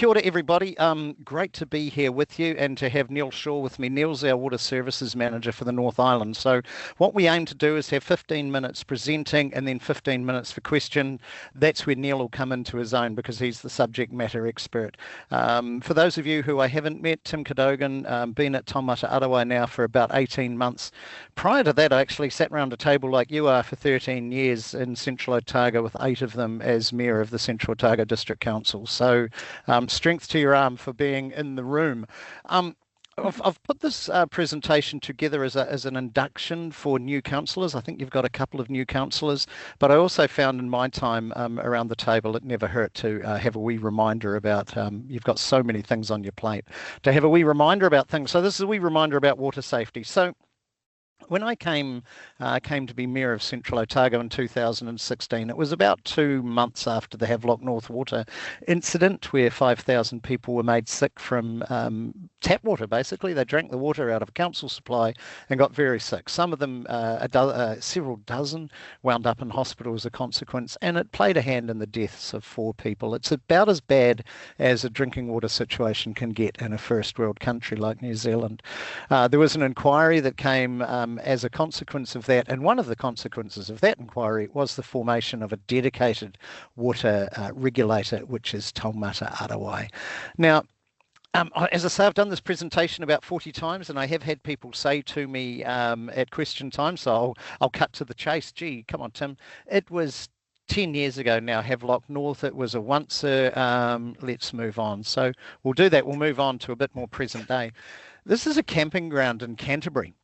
Kia ora, everybody. Great to be here with you and to have Neil Shaw with me. Neil's our Water Services Manager for the North Island. So what we aim to do is have 15 minutes presenting and then 15 minutes for question. That's where Neil will come into his own because he's the subject matter expert. For those of you who I haven't met, Tim Cadogan, been at Taumata Arowai now for about 18 months. Prior to that, I actually sat around a table like you are for 13 years in Central Otago with 8 of them as Mayor of the Central Otago District Council. So strength to your arm for being in the room. I've put this presentation together as an induction for new councillors. I think you've got a couple of new councillors, but I also found in my time around the table, it never hurt to have a wee reminder about, you've got so many things on your plate, to have a wee reminder about things. So this is a wee reminder about water safety. So when I came to be Mayor of Central Otago in 2016, it was about 2 months after the Havelock North water incident where 5,000 people were made sick from tap water, basically. They drank the water out of a council supply and got very sick. Some of them, several dozen, wound up in hospital as a consequence, and it played a hand in the deaths of 4 people. It's about as bad as a drinking water situation can get in a first world country like New Zealand. There was an inquiry that came as a consequence of that, and one of the consequences of that inquiry was the formation of a dedicated water regulator, which is Taumata Arowai. Now, as I say, I've done this presentation about 40 times, and I have had people say to me at question time, so I'll cut to the chase. Gee, come on, Tim. It was 10 years ago now, Havelock North. It was a once-er. Let's move on. So we'll do that. We'll move on to a bit more present day. This is a camping ground in Canterbury.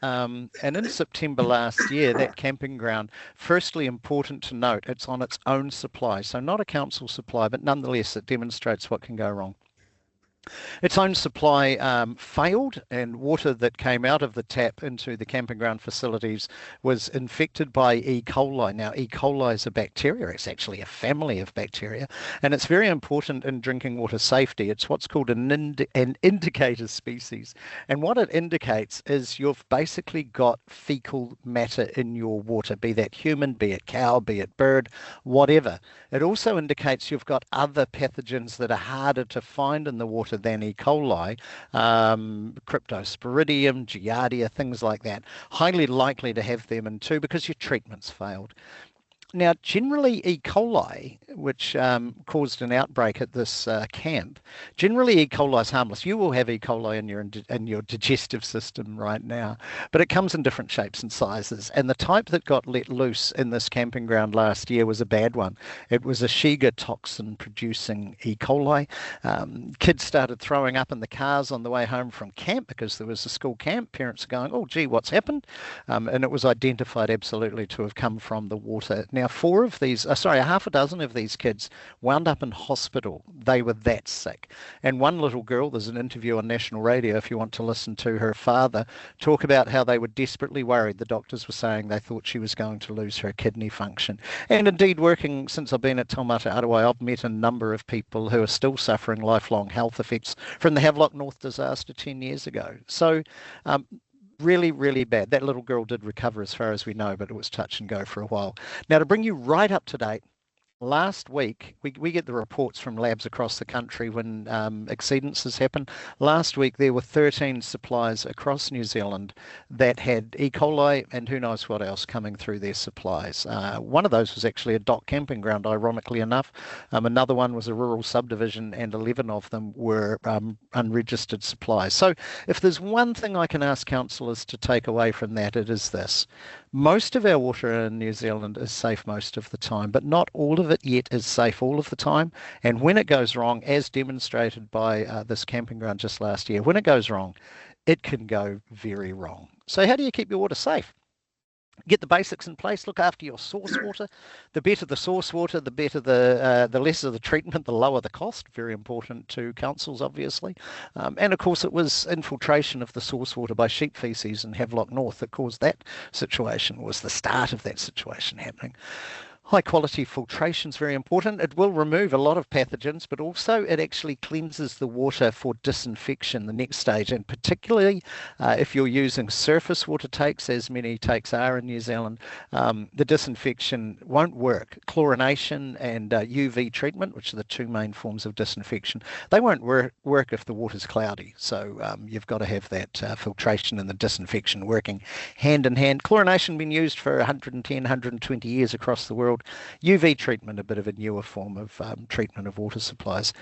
And in September last year, that camping ground, firstly important to note, it's on its own supply. So not a council supply, but nonetheless, it demonstrates what can go wrong. Its own supply failed, and water that came out of the tap into the camping ground facilities was infected by E. coli. Now, E. coli is a bacteria. It's actually a family of bacteria, and it's very important in drinking water safety. It's what's called an indicator species, and what it indicates is you've basically got fecal matter in your water, be that human, be it cow, be it bird, whatever. It also indicates you've got other pathogens that are harder to find in the water than E. coli, Cryptosporidium, Giardia, things like that. Highly likely to have them in too because your treatment's failed. Now, generally E. coli, which caused an outbreak at this camp, generally E. coli is harmless. You will have E. coli in your digestive system right now, but it comes in different shapes and sizes. And the type that got let loose in this camping ground last year was a bad one. It was a Shiga toxin producing E. coli. Kids started throwing up in the cars on the way home from camp because there was a school camp. Parents are going, oh, gee, what's happened? And it was identified absolutely to have come from the water. Now, a half a dozen of these kids wound up in hospital. They were that sick. And one little girl, there's an interview on national radio if you want to listen to her father talk about how they were desperately worried. The doctors were saying they thought she was going to lose her kidney function. And indeed, working since I've been at Taumata Arowai, I've met a number of people who are still suffering lifelong health effects from the Havelock North disaster 10 years ago. So really, really bad. That little girl did recover as far as we know, but it was touch and go for a while. Now, to bring you right up to date, last week, we get the reports from labs across the country when exceedances happen. Last week, there were 13 supplies across New Zealand that had E. coli and who knows what else coming through their supplies. One of those was actually a dock camping ground, ironically enough. Another one was a rural subdivision, and 11 of them were unregistered supplies. So if there's one thing I can ask councillors to take away from that, it is this. Most of our water in New Zealand is safe most of the time, but not all of it yet is safe all of the time. And when it goes wrong, as demonstrated by this camping ground just last year, when it goes wrong, it can go very wrong. So how do you keep your water safe? Get the basics in place. Look after your source water. The better the source water, the better the lesser the treatment, the lower the cost. Very important to councils, obviously. And of course, it was infiltration of the source water by sheep feces in Havelock North that caused that situation. Was the start of that situation happening. High quality filtration is very important. It will remove a lot of pathogens, but also it actually cleanses the water for disinfection, the next stage. And particularly if you're using surface water takes, as many takes are in New Zealand, the disinfection won't work. Chlorination and UV treatment, which are the two main forms of disinfection, they won't work if the water's cloudy. So you've got to have that filtration and the disinfection working hand in hand. Chlorination been used for 110, 120 years across the world. UV treatment, a bit of a newer form of treatment of water supplies.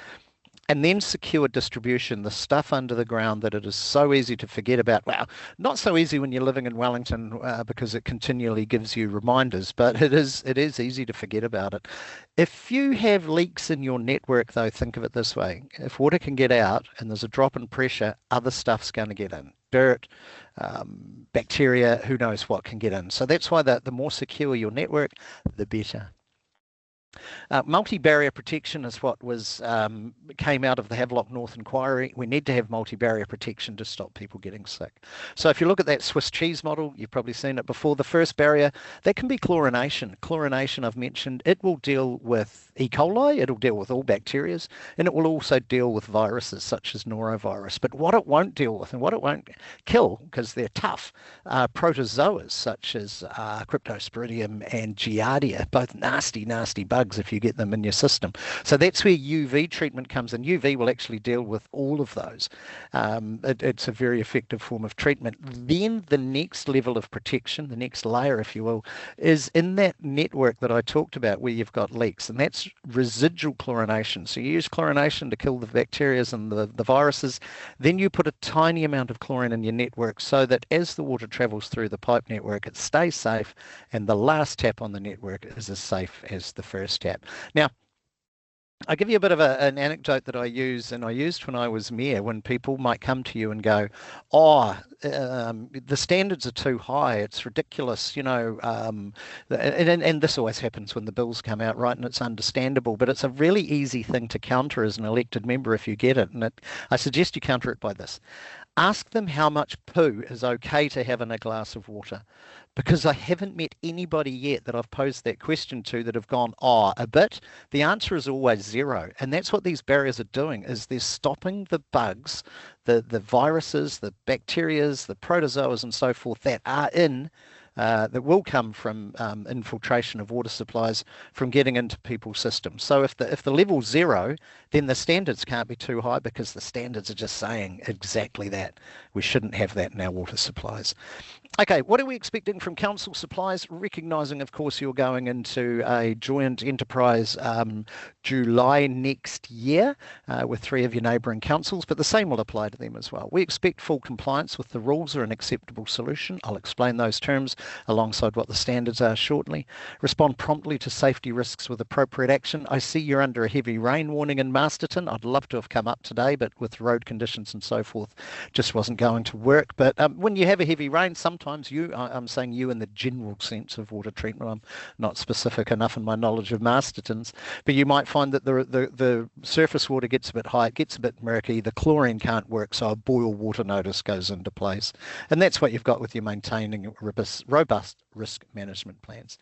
And then secure distribution, the stuff under the ground that it is so easy to forget about. Well, not so easy when you're living in Wellington because it continually gives you reminders, but it is easy to forget about it. If you have leaks in your network, though, think of it this way. If water can get out and there's a drop in pressure, other stuff's going to get in. Dirt, bacteria, who knows what can get in. So that's why the more secure your network, the better. Multi-barrier protection is what came out of the Havelock North inquiry. We need to have multi-barrier protection to stop people getting sick. So if you look at that Swiss cheese model, you've probably seen it before. The first barrier, that can be chlorination. Chlorination, I've mentioned, it will deal with E. coli, it'll deal with all bacteria, and it will also deal with viruses such as norovirus. But what it won't deal with and what it won't kill, because they're tough, are protozoas such as Cryptosporidium and Giardia, both nasty, nasty bugs if you get them in your system. So that's where UV treatment comes in. UV will actually deal with all of those. It's a very effective form of treatment. Then the next level of protection, the next layer, if you will, is in that network that I talked about where you've got leaks, and that's residual chlorination. So you use chlorination to kill the bacteria and the viruses. Then you put a tiny amount of chlorine in your network so that as the water travels through the pipe network, it stays safe, and the last tap on the network is as safe as the first tap. Now, I'll give you a bit of an anecdote that I use, and I used when I was mayor, when people might come to you and go, oh, the standards are too high, it's ridiculous, and this always happens when the bills come out, right, and it's understandable, but it's a really easy thing to counter as an elected member if you get it, and I suggest you counter it by this. Ask them how much poo is okay to have in a glass of water. Because I haven't met anybody yet that I've posed that question to that have gone, oh, a bit. The answer is always zero. And that's what these barriers are doing, is they're stopping the bugs, the viruses, the bacterias, the protozoas and so forth that are that will come from infiltration of water supplies from getting into people's systems. So if the level's zero, then the standards can't be too high because the standards are just saying exactly that. We shouldn't have that in our water supplies. Okay, what are we expecting from council supplies? Recognising, of course, you're going into a joint enterprise July next year with 3 of your neighbouring councils, but the same will apply to them as well. We expect full compliance with the rules are an acceptable solution. I'll explain those terms alongside what the standards are shortly. Respond promptly to safety risks with appropriate action. I see you're under a heavy rain warning in Masterton. I'd love to have come up today, but with road conditions and so forth, just wasn't going to work. But when you have a heavy rain, sometimes I'm saying you in the general sense of water treatment, I'm not specific enough in my knowledge of Masterton's, but you might find that the surface water gets a bit high, it gets a bit murky, the chlorine can't work, so a boil water notice goes into place. And that's what you've got with your maintaining robust risk management plans.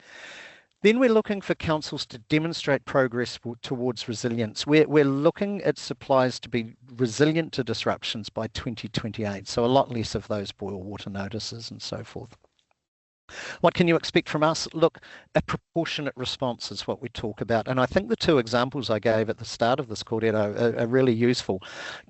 Then we're looking for councils to demonstrate progress towards resilience. We're looking at supplies to be resilient to disruptions by 2028, so a lot less of those boil water notices and so forth. What can you expect from us? Look, a proportionate response is what we talk about. And I think the 2 examples I gave at the start of this, Cordetto, are really useful.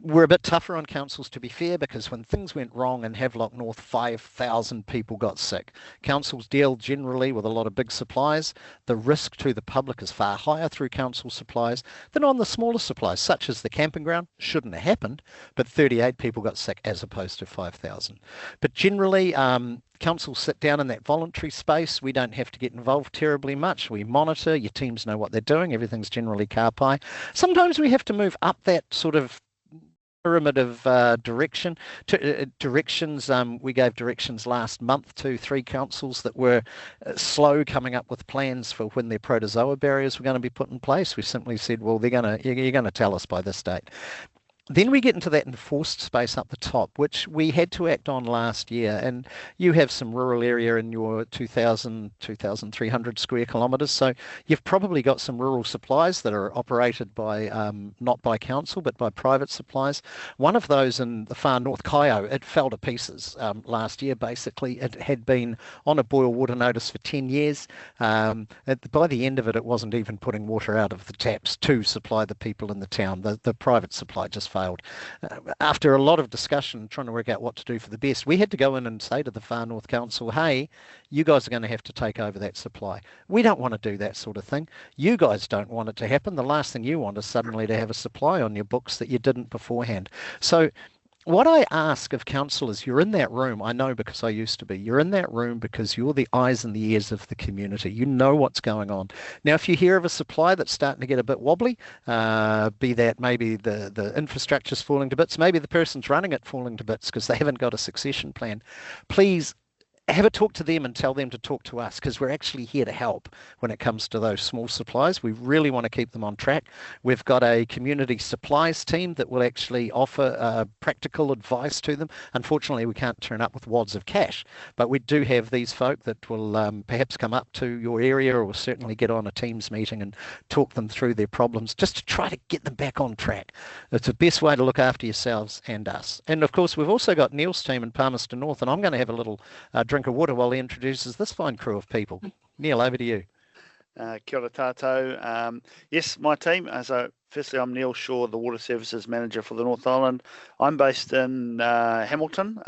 We're a bit tougher on councils, to be fair, because when things went wrong in Havelock North, 5,000 people got sick. Councils deal generally with a lot of big supplies. The risk to the public is far higher through council supplies than on the smaller supplies, such as the camping ground. Shouldn't have happened, but 38 people got sick as opposed to 5,000. But generally, councils sit down in that voluntary space. We don't have to get involved terribly much. We monitor, your teams know what they're doing, everything's generally car pie. Sometimes we have to move up that sort of pyramid of directions. We gave directions last month to 3 councils that were slow coming up with plans for when their protozoa barriers were going to be put in place. We simply said, well, you're going to tell us by this date. Then we get into that enforced space up the top, which we had to act on last year. And you have some rural area in your 2,300 square kilometres. So you've probably got some rural supplies that are operated by, not by council, but by private supplies. One of those in the far north, Kaio, it fell to pieces last year, basically. It had been on a boil water notice for 10 years. By the end of it, it wasn't even putting water out of the taps to supply the people in the town. The private supply just failed. After a lot of discussion, trying to work out what to do for the best, we had to go in and say to the Far North Council, hey, you guys are going to have to take over that supply. We don't want to do that sort of thing. You guys don't want it to happen. The last thing you want is suddenly to have a supply on your books that you didn't beforehand. So what I ask of councillors, you're in that room, I know because I used to be, you're in that room because you're the eyes and the ears of the community. You know what's going on. Now, if you hear of a supply that's starting to get a bit wobbly, be that maybe the infrastructure's falling to bits, maybe the person's running it falling to bits because they haven't got a succession plan, please have a talk to them and tell them to talk to us because we're actually here to help when it comes to those small supplies. We really want to keep them on track. We've got a community supplies team that will actually offer practical advice to them. Unfortunately, we can't turn up with wads of cash, but we do have these folk that will perhaps come up to your area or certainly get on a Teams meeting and talk them through their problems just to try to get them back on track. It's the best way to look after yourselves and us. And of course, we've also got Neil's team in Palmerston North, and I'm going to have a little drink of water while he introduces this fine crew of people. Neil, over to you. Kia ora tātou. Yes, my team. Firstly, I'm Neil Shaw, the Water Services Manager for the North Island. I'm based in Hamilton.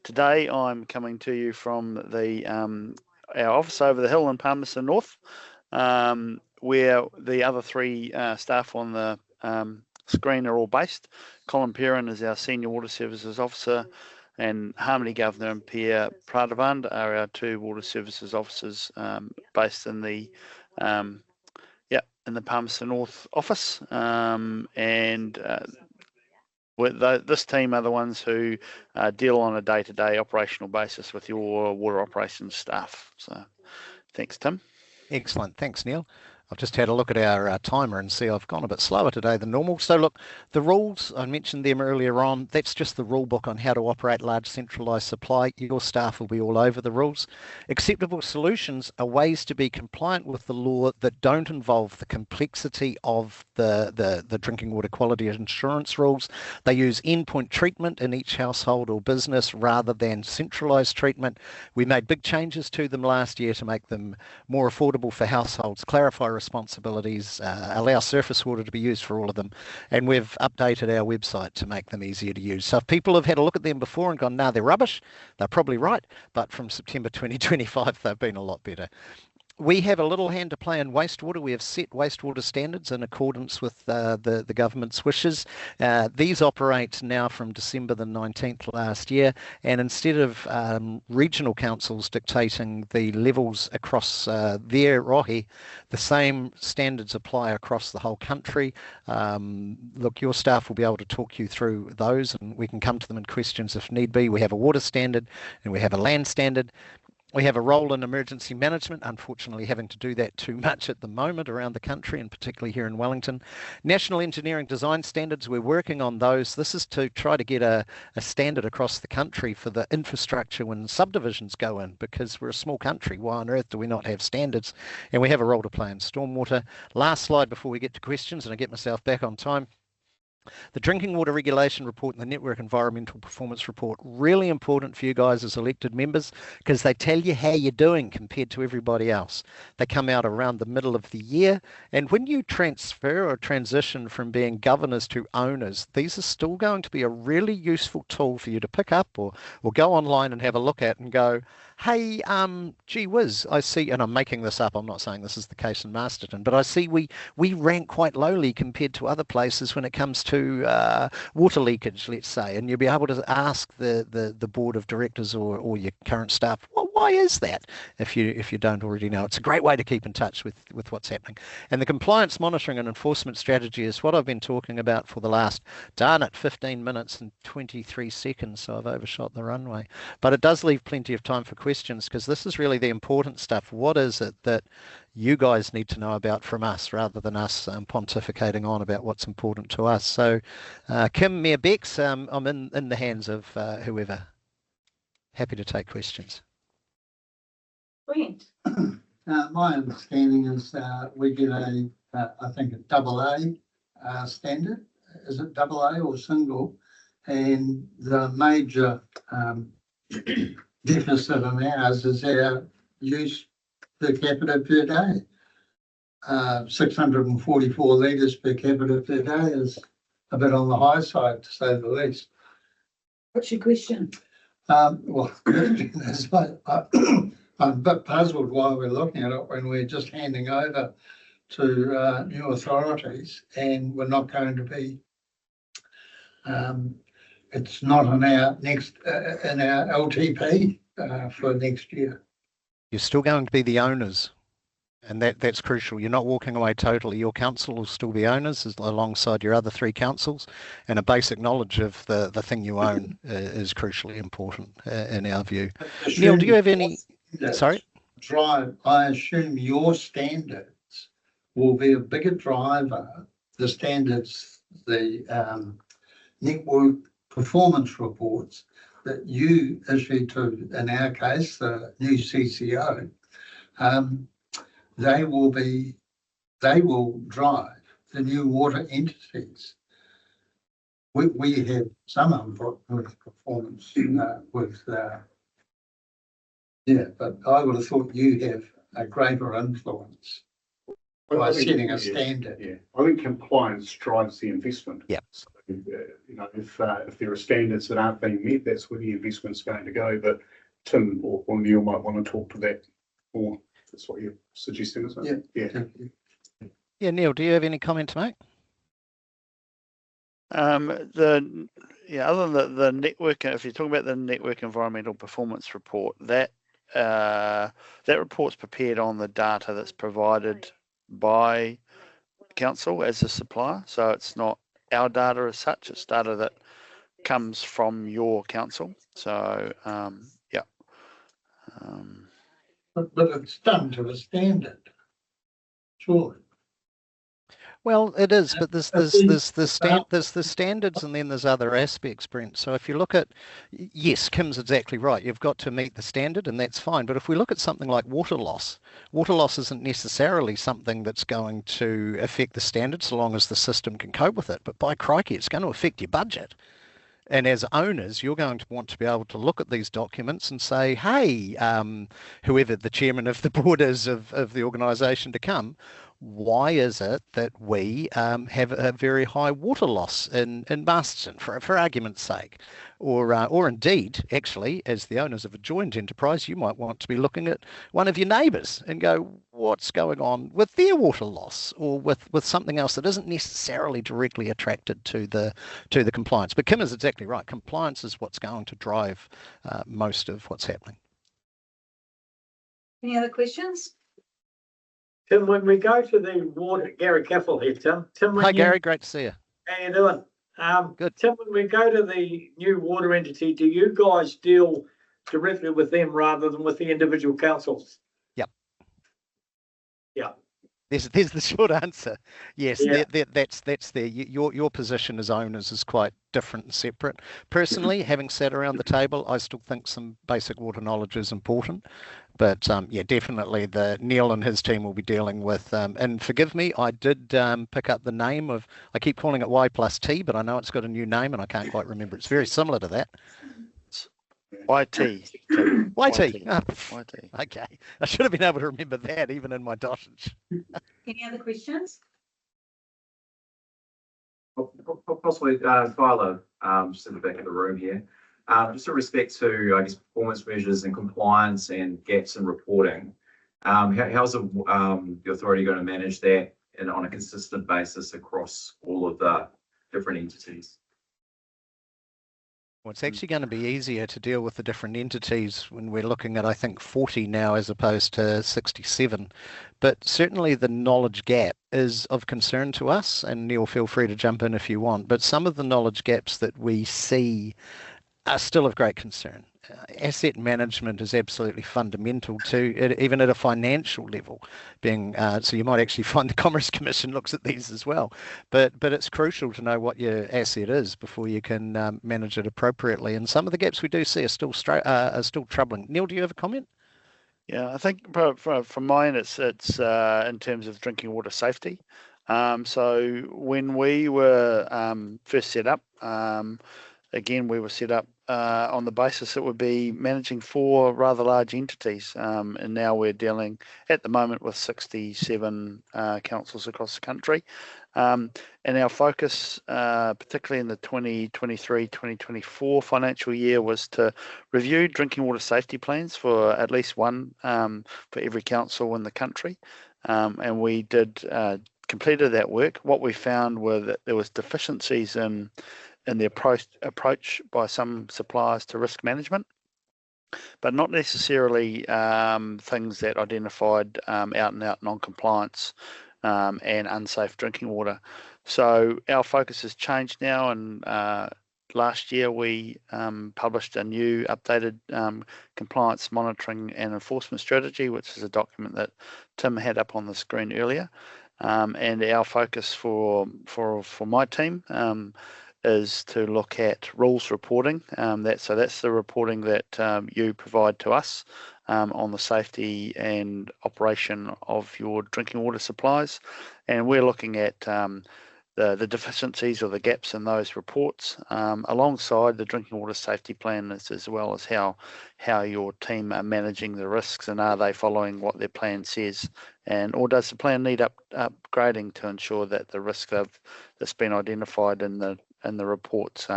Today, I'm coming to you from our office over the hill in Palmerston North, where the other three staff on the screen are all based. Colin Perrin is our Senior Water Services Officer, and Harmony Governor and Pierre Pradavand are our two water services officers based in the Palmerston North office. This team are the ones who deal on a day-to-day operational basis with your water operations staff. So, thanks, Tim. Excellent. Thanks, Neil. I've just had a look at our timer and see I've gone a bit slower today than normal. So look, the rules, I mentioned them earlier on, that's just the rule book on how to operate large centralised supply. Your staff will be all over the rules. Acceptable solutions are ways to be compliant with the law that don't involve the complexity of the drinking water quality insurance rules. They use endpoint treatment in each household or business rather than centralised treatment. We made big changes to them last year to make them more affordable for households, clarify responsibilities, allow surface water to be used for all of them, and we've updated our website to make them easier to use. So if people have had a look at them before and gone, nah, they're rubbish, they're probably right, but from September 2025 they've been a lot better. We have a little hand to play in wastewater. We have set wastewater standards in accordance with the government's wishes. These operate now from December the 19th last year, and instead of regional councils dictating the levels across their rohe, the same standards apply across the whole country. Look, your staff will be able to talk you through those, and we can come to them in questions if need be. We have a water standard and we have a land standard. We have a role in emergency management, unfortunately having to do that too much at the moment around the country, and particularly here in Wellington. National Engineering Design Standards, we're working on those. This is to try to get a standard across the country for the infrastructure when subdivisions go in, because we're a small country. Why on earth do we not have standards? And we have a role to play in stormwater. Last slide before we get to questions, and I get myself back on time. The Drinking Water Regulation Report and the Network Environmental Performance Report, really important for you guys as elected members because they tell you how you're doing compared to everybody else. They come out around the middle of the year, and when you transfer or transition from being governors to owners, these are still going to be a really useful tool for you to pick up or go online and have a look at and go, hey, gee whiz, I see, and I'm making this up, I'm not saying this is the case in Masterton, but I see we rank quite lowly compared to other places when it comes to water leakage, let's say, and you'll be able to ask the board of directors or your current staff, what why is that? If you don't already know, it's a great way to keep in touch with what's happening. And the compliance monitoring and enforcement strategy is what I've been talking about for the last, darn it, 15 minutes and 23 seconds. So I've overshot the runway, but it does leave plenty of time for questions, because this is really the important stuff. What is it that you guys need to know about from us, rather than us pontificating on about what's important to us? So, Kim, Mayor Bex, I'm in the hands of whoever. Happy to take questions. Brilliant. My understanding is we get I think, a double A standard. Is it double A or single? And the major deficit in ours is our use per capita per day. 644 litres per capita per day is a bit on the high side, to say the least. What's your question? Well, I'm a bit puzzled why we're looking at it when we're just handing over to new authorities, and we're not going to be. It's not in our next in our LTP for next year. You're still going to be the owners, and that's crucial. You're not walking away totally. Your council will still be owners alongside your other three councils, and a basic knowledge of the thing you own is crucially important in our view. Neil, do you have any? Sorry? Drive. I assume your standards will be a bigger driver. The standards, the network performance reports that you issue to, in our case, the new CCO, they will drive the new water entities. We have some input with performance but I would have thought you have a greater influence by setting a standard. Yeah, I think compliance drives the investment. Yeah. So, if there are standards that aren't being met, that's where the investment's going to go. But Tim or Neil might want to talk to that more. That's what you're suggesting, isn't it? Yeah. Yeah, Neil, do you have any comment to make? Other than the network, if you're talking about the network environmental performance report, that report's prepared on the data that's provided by council as a supplier. So it's not our data as such; it's data that comes from your council. So But it's done to a standard, surely. Well, it is, but there's the standards, and then there's other aspects, Brent. So if you look at, yes, Kim's exactly right. You've got to meet the standard, and that's fine. But if we look at something like water loss isn't necessarily something that's going to affect the standard so long as the system can cope with it. But by crikey, it's going to affect your budget. And as owners, you're going to want to be able to look at these documents and say, hey, whoever the chairman of the board is of the organisation to come, why is it that we have a very high water loss in Masterton, for argument's sake? Or indeed, actually, as the owners of a joint enterprise, you might want to be looking at one of your neighbours and go, what's going on with their water loss, or with something else that isn't necessarily directly attracted to the compliance. But Kim is exactly right. Compliance is what's going to drive most of what's happening. Any other questions? Tim, when we go to the water, Gary Caffel here, Tim. Hi, Gary. Great to see you. How you doing? Good. Tim, when we go to the new water entity, do you guys deal directly with them rather than with the individual councils? Yep. Yeah. There's the short answer. Yes, Yeah. that's there. Your position as owners is quite different and separate. Personally, having sat around the table, I still think some basic water knowledge is important. But definitely Neil and his team will be dealing with, and forgive me, I did pick up the name of, I keep calling it Y plus T, but I know it's got a new name and I can't quite remember. It's very similar to that. YT. YT. Oh, YT. okay. I should have been able to remember that even in my dosage. Any other questions? Possibly, Viola, just in the back of the room here. Just in respect to, I guess, performance measures and compliance and gaps in reporting, how's the authority going to manage that on a consistent basis across all of the different entities? Well, it's actually going to be easier to deal with the different entities when we're looking at, I think, 40 now as opposed to 67. But certainly the knowledge gap is of concern to us. And Neil, feel free to jump in if you want. But some of the knowledge gaps that we see are still of great concern. Asset management is absolutely fundamental to it, even at a financial level. So you might actually find the Commerce Commission looks at these as well. But it's crucial to know what your asset is before you can manage it appropriately. And some of the gaps we do see are still troubling. Neil, do you have a comment? Yeah, I think from mine, it's in terms of drinking water safety. So when we were first set up, again, we were set up on the basis it would be managing 4 rather large entities, and now we're dealing at the moment with 67 councils across the country. And our focus, particularly in the 2023-2024 financial year, was to review drinking water safety plans for at least one for every council in the country. And we completed that work. What we found were that there was deficiencies in the approach by some suppliers to risk management, but not necessarily things that identified out and out non-compliance and unsafe drinking water. So our focus has changed now, and last year we published a new updated compliance monitoring and enforcement strategy, which is a document that Tim had up on the screen earlier. And our focus for my team is to look at rules reporting. So that's the reporting that you provide to us on the safety and operation of your drinking water supplies. And we're looking at the deficiencies or the gaps in those reports alongside the drinking water safety plan, as well as how your team are managing the risks, and are they following what their plan says, or does the plan need upgrading to ensure that the risk that's been identified in the reports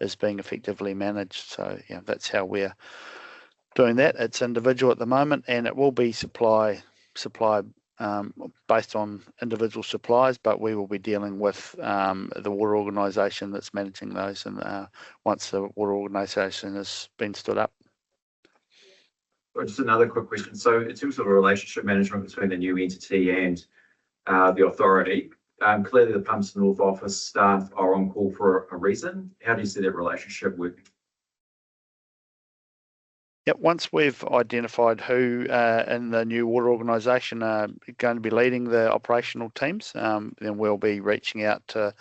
is being effectively managed. So yeah, that's how we're doing that. It's individual at the moment, and it will be supply based on individual supplies, but we will be dealing with the water organisation that's managing those, and once the water organisation has been stood up. Just another quick question. So in terms of the relationship management between the new entity and the authority, clearly the Palmerston North office staff are on call for a reason. How do you see that relationship working? Yep, once we've identified who in the new water organisation are going to be leading the operational teams, then we'll be reaching out to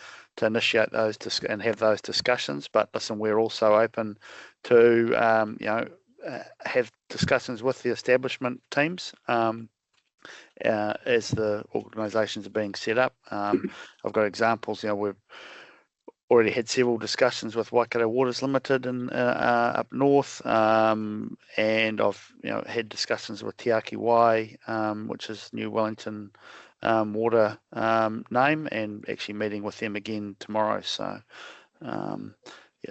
initiate those and have those discussions. But listen, we're also open to have discussions with the establishment teams as the organisations are being set up. I've got examples. We've already had several discussions with Waikato Waters Limited and up north, and I've had discussions with Te Aki Wai, which is New Wellington Water name, and actually meeting with them again tomorrow. So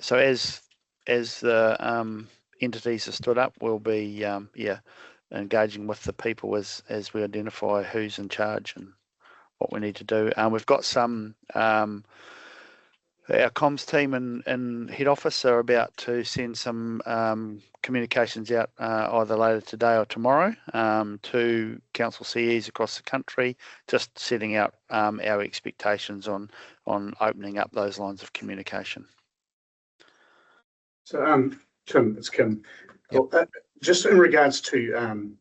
so as the entities are stood up, we'll be engaging with the people as we identify who's in charge and what we need to do. We've got some our comms team in head office are about to send some communications out either later today or tomorrow to council CEs across the country, just setting out our expectations on opening up those lines of communication. So, Tim, it's Kim. Yep. Well, just in regards to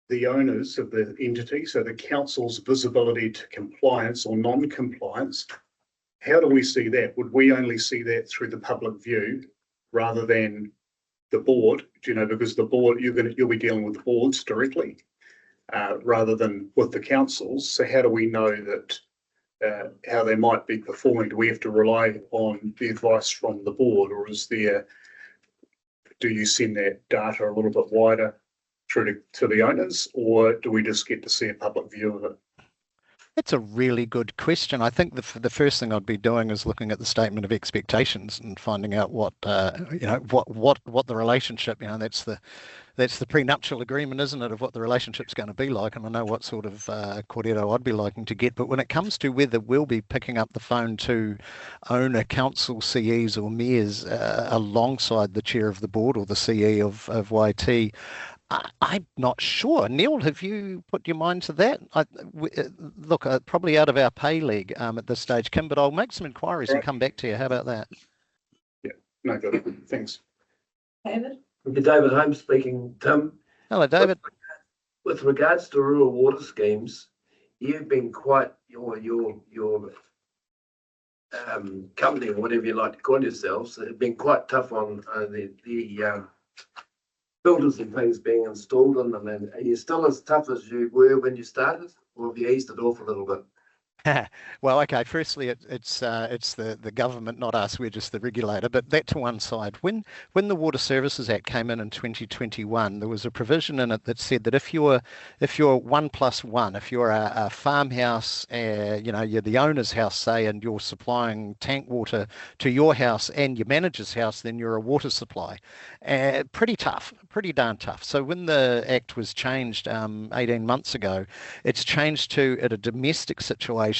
the owners of the entity, so the council's visibility to compliance or non-compliance, how do we see that? Would we only see that through the public view rather than the board? Because the board, you'll be dealing with the boards directly rather than with the councils. So how do we know that how they might be performing? Do we have to rely on the advice from the board, or do you send that data a little bit wider through to the owners, or do we just get to see a public view of it? That's a really good question. I think the first thing I'd be doing is looking at the statement of expectations and finding out what what the relationship, that's the prenuptial agreement, isn't it, of what the relationship's going to be like. And I know what sort of cordial I'd be liking to get. But when it comes to whether we'll be picking up the phone to owner, council, CEs or mayors alongside the chair of the board or the CE of YT, I'm not sure. Neil, have you put your mind to that? Look, probably out of our pay league at this stage, Kim, but I'll make some inquiries and Right. come back to you. How about that? No, good. Thanks. David? David Holmes speaking. Tim, Hello, David. with regards to rural water schemes, you've been quite your company or whatever you like to call yourselves have been quite tough on the filters and things being installed on them. And are you still as tough as you were when you started, or have you eased it off a little bit? Well, okay. Firstly, it's the government, not us. We're just the regulator. But that to one side. When the Water Services Act came in 2021, there was a provision in it that said that if you're 1+1, if you're a farmhouse, you're the owner's house, say, and you're supplying tank water to your house and your manager's house, then you're a water supply. Pretty tough, pretty darn tough. So when the act was changed 18 months ago, it's changed to at a domestic situation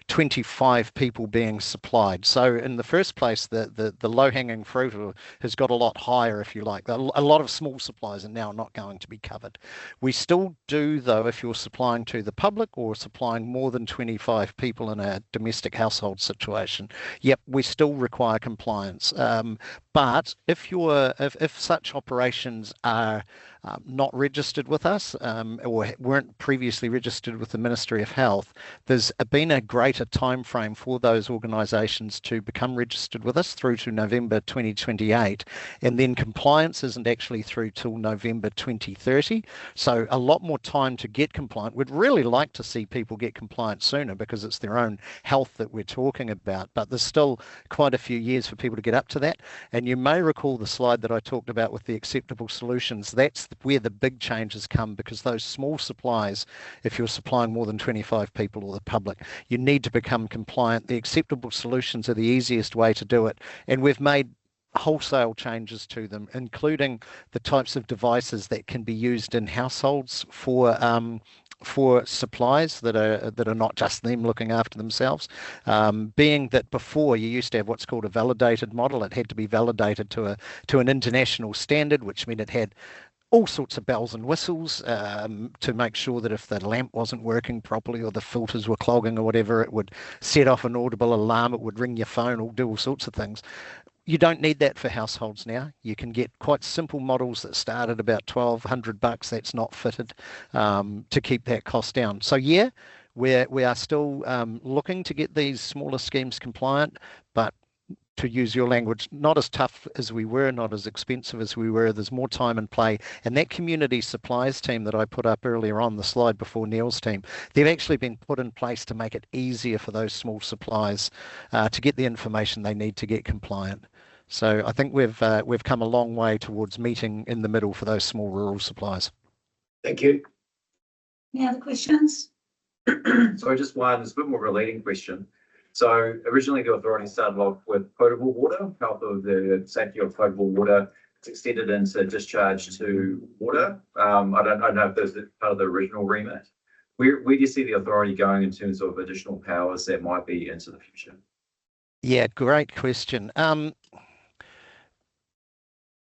25 people being supplied. So in the first place, the low-hanging fruit has got a lot higher, if you like. A lot of small supplies are now not going to be covered. We still do, though, if you're supplying to the public or supplying more than 25 people in a domestic household situation. Yep, we still require compliance. But if such operations are not registered with us or weren't previously registered with the Ministry of Health, there's been a greater time frame for those organisations to become registered with us through to November 2028, and then compliance isn't actually through till November 2030. So a lot more time to get compliant. We'd really like to see people get compliant sooner because it's their own health that we're talking about, but there's still quite a few years for people to get up to that. And you may recall the slide that I talked about with the acceptable solutions. That's where the big changes come, because those small supplies, if you're supplying more than 25 people or the public, you need to become compliant. The acceptable solutions are the easiest way to do it. And we've made wholesale changes to them, including the types of devices that can be used in households for supplies that are not just them looking after themselves. Being that before you used to have what's called a validated model, it had to be validated to an international standard, which meant it had all sorts of bells and whistles to make sure that if the lamp wasn't working properly or the filters were clogging or whatever, it would set off an audible alarm, it would ring your phone or do all sorts of things. You don't need that for households now. You can get quite simple models that start at about $1,200. That's not fitted to keep that cost down. So yeah, we are still looking to get these smaller schemes compliant, but to use your language, not as tough as we were, not as expensive as we were. There's more time and play. And that community supplies team that I put up earlier on the slide before Neil's team, they've actually been put in place to make it easier for those small suppliers to get the information they need to get compliant. So I think we've come a long way towards meeting in the middle for those small rural supplies. Thank you. Any other questions? So just one, there's a bit more relating question. So originally the authority started off with potable water, health of the safety of potable water. It's extended into discharge to water. I don't know if there's part of the original remit. Where do you see the authority going in terms of additional powers that might be into the future? Yeah, great question.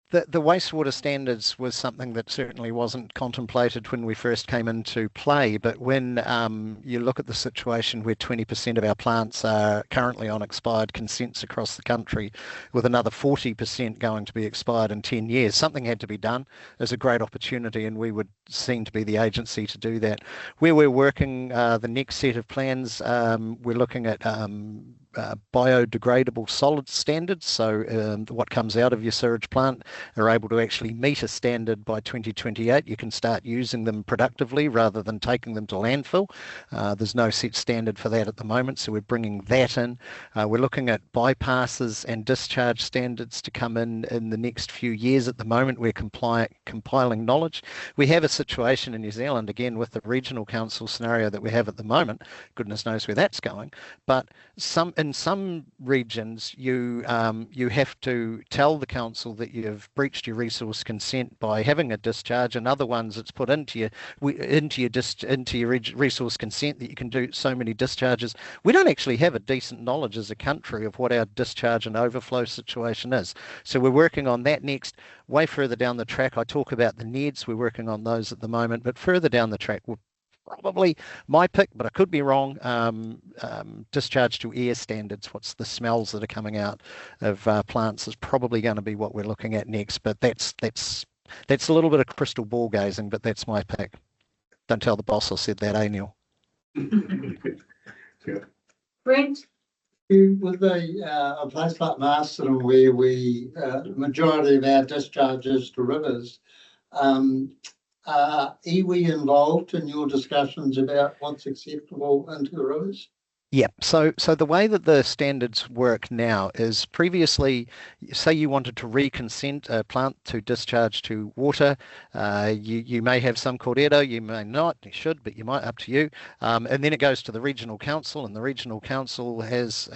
The wastewater standards was something that certainly wasn't contemplated when we first came into play, but when you look at the situation where 20% of our plants are currently on expired consents across the country, with another 40% going to be expired in 10 years, something had to be done. There's a great opportunity, and we would seem to be the agency to do that. Where we're working the next set of plans, we're looking at biodegradable solid standards. So what comes out of your sewage plant are able to actually meet a standard by 2028. You can start using them productively rather than taking them to landfill. There's no set standard for that at the moment, so we're bringing that in. We're looking at bypasses and discharge standards to come in the next few years. At the moment, we're compiling knowledge. We have a situation in New Zealand, again, with the regional council scenario that we have at the moment. Goodness knows where that's going. But in some regions, you have to tell the council that you've breached your resource consent by having a discharge, and other ones it's put into your resource consent that you can do so many discharges. We don't actually have a decent knowledge as a country of what our discharge and overflow situation is. So we're working on that next. Way further down the track, I talk about the NEDs. We're working on those at the moment, but further down the track, we'll probably, my pick, but I could be wrong, discharge to air standards. What's the smells that are coming out of plants is probably going to be what we're looking at next. But that's a little bit of crystal ball gazing, but that's my pick. Don't tell the boss I said that, eh, Neil? Brent? With a place like Masterton, where majority of our discharges to rivers, are iwi involved in your discussions about what's acceptable into the rivers? Yeah, so the way that the standards work now is previously, say you wanted to reconsent a plant to discharge to water, you may have some cordero, you may not, you should, but you might, up to you. And then it goes to the regional council, and the regional council has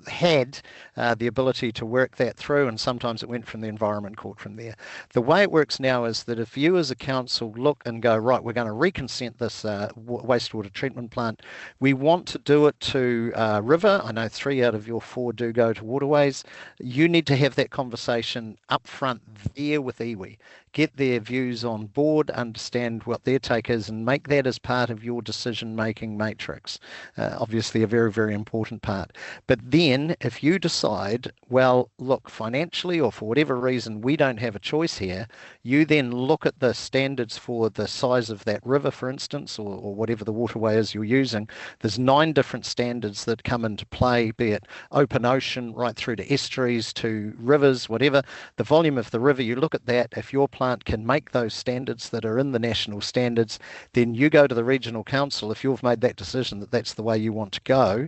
had the ability to work that through, and sometimes it went from the environment court from there. The way it works now is that if you as a council look and go, right, we're going to reconsent this wastewater treatment plant, we want to do it to river. I know 3 out of your 4 do go to waterways. You need to have that conversation up front there with iwi. Get their views on board, understand what their take is, and make that as part of your decision-making matrix. Obviously a very, very important part. But then if you decide, well, look, financially or for whatever reason, we don't have a choice here, you then look at the standards for the size of that river, for instance, or whatever the waterway is you're using. There's 9 different standards that come into play, be it open ocean, right through to estuaries, to rivers, whatever. The volume of the river, you look at that. If your plant can make those standards that are in the national standards, then you go to the regional council. If you've made that decision that that's the way you want to go,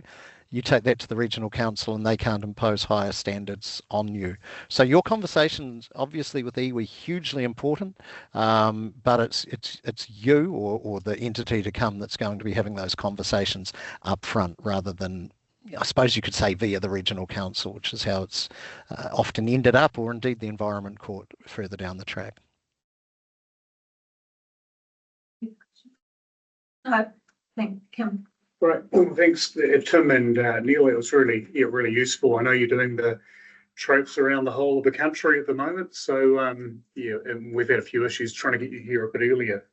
you take that to the regional council and they can't impose higher standards on you. So your conversations, obviously with iwi, hugely important, but it's you or the entity to come that's going to be having those conversations up front rather than, I suppose you could say, via the regional council, which is how it's often ended up, or indeed the environment court further down the track. No, thank Kim. Right, well, thanks, Tim and Neil. It was really useful. I know you're doing the tropes around the whole of the country at the moment, so and we've had a few issues trying to get you here a bit earlier.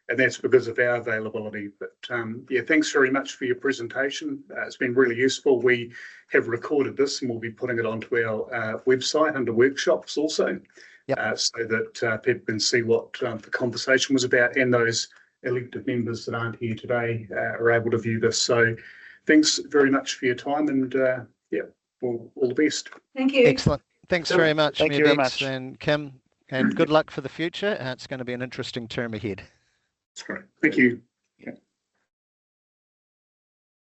And that's because of our availability. But thanks very much for your presentation. It's been really useful. We have recorded this and we'll be putting it onto our website under workshops also, so that people can see what the conversation was about, and those elected members that aren't here today are able to view this. So thanks very much for your time, and all the best. Thank you. Excellent. Thanks very much, Thank you very much. and Kim, and good luck for the future. It's going to be an interesting term ahead. That's great. Thank you.